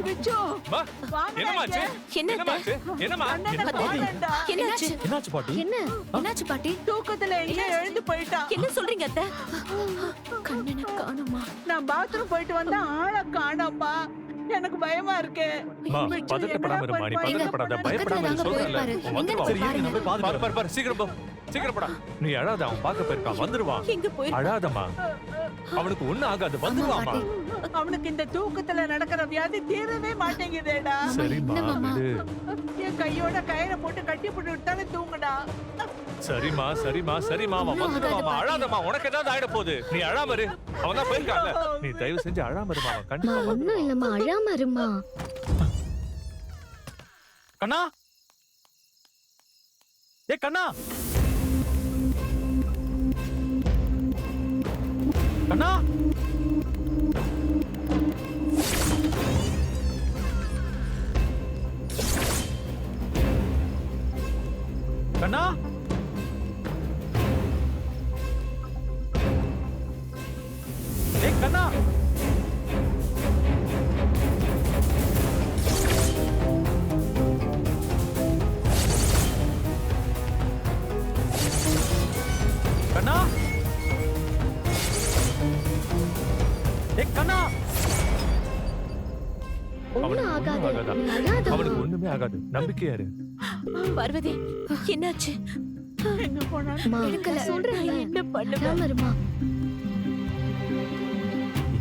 விச்சு அம்மா, என்னமாச்சு? என்னமாச்சு? என்னம்மா? என்னாச்சு? என்னாச்சு பாட்டி? என்னாச்சு பாட்டி? தூக்கத்துல எங்க எழுந்து போயிட்டா. என்ன சொல்றீங்க அத்தை? கண்ணனை காணுமா? நான் பாத்ரூம் போயிட்டு வந்தா ஆளை காணோம்மா. எனக்கு பயமா இருக்கு. அம்மா, பதட்டப்படாம இருமா, நீ பதட்டப்படாத, பயப்படாம இரு, சொல்றேன்ல. வந்துருவான். சரி இருங்க, நான் போய் பாரு, பாரு, பாரு, சீக்கிரம் போ. சீக்கிரம் போடா. நீ அழாத, அவன் பார்க்க போயிருக்கான், வந்துருவான். எங்க போய் அழாதம்மா, அவனுக்கு ஒண்ணும் ஆகாது, வந்துருவாமா. அவனுக்கு இந்த தூக்கத்துல நடக்கிற வியாதி தீரவே மாட்டேங்குதேடா. சரிம்மா, விடு. என் கையோட கயிறை போட்டு கட்டி போட்டு விட்டாலே தூங்குடா. சரிம்மா, சரிம்மா, சரிம்மா, அவன் வந்துருவாமா. அழாதம்மா, உனக்கு ஏதாவது ஆயிட போகுது. நீ அழாம இரு, அவன் தான் போயிருக்கான்ல. நீ தயவு செஞ்சு அழாம இருமா, அவன் கண்டிப்பா ஒண்ணும் இல்லம்மா, அழாம இருமா. கண்ணா, ஏ கண்ணா, கண்ணா, கண்ணா, ஏ கண்ணா, கண்ணா, ஏ கண்ணா, ஒண்ணும் ஆகாது, ஆகாதா? நீ அழாத. அவனுக்கு ஒண்ணுமே ஆகாது, நம்பிக்கையா இரு. பார்வதி, என்னாச்சு? எங்க போனா அம்மா, எடுக்கல. நான் சொல்றேன்ல, என்ன பண்ணுவேன்? அழாம இருமா.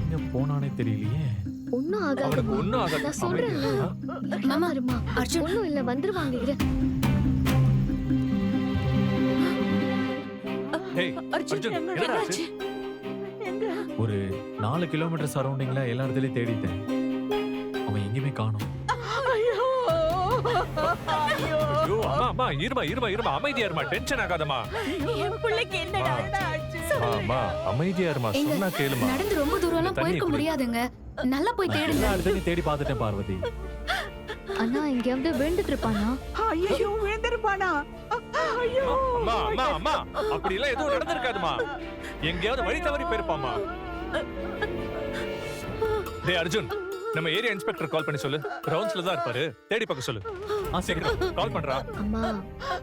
எங்க போனானே தெரியலையே. ஒண்ணும் அவனுக்கு ஆகாதும்மா. ஒண்ணும் ஆகாது. நான் சொல்றேன்ல, அழாம இருமா. அர்ஜுன். ஒண்ணும் இல்ல, வந்துருவாங்க இரு. டேய், அர்ஜுன், என்னடா ஆச்சு? என்னாச்சு? எங்க ஒரு 4 கிலோமீட்டர் சரௌண்டிங்ல எல்லா இடத்துலயும் தேடிட்டேன், அவன் எங்கேயுமே காணோம். ஐயோ ஐயோ ஐயோ, அம்மா, அம்மா, இருமா, இருமா, இருமா, அமைதியா இருமா, டென்ஷன் ஆகாதம்மா. என் பிள்ளைக்கு என்னடா? என்னடா ஆச்சு? அம்மா, அமைதியா இருமா, சொன்னா கேளுமா. நடந்து ரொம்ப தூரம்லாம் தண்ணி போயிருக்க குடி. முடியாதுங்க. நல்லா போய் நான் தேடுங்க. எல்லா இடத்துலயும் தேடி பார்த்துட்டேன் பார்வதி. அண்ணா எங்கேயாவது விழுந்துட்டு இருப்பானா? ஐயோ விழுந்திருப்பானா? ஐயோ அம்மா, அம்மா, அம்மா, அப்படி எல்லாம் எதுவும் நடந்திருக்காதுமா. எங்கேயாவது வழி தவறி போயிருப்பாமா. டேய் அர்ஜுன், நம்ம ஏரியா இன்ஸ்பெக்டர் கால் பண்ணி சொல்லு, ரவுண்ட்ஸ்ல தான் இருப்பாரு, தேடி பார்க்க சொல்லு. சீக்கிரம் கால் பண்றா. அம்மா,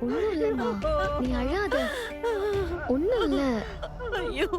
ஒண்ணும் இல்லம்மா, நீ அழாத. ஒண்ணும் இல்ல. ஐயோ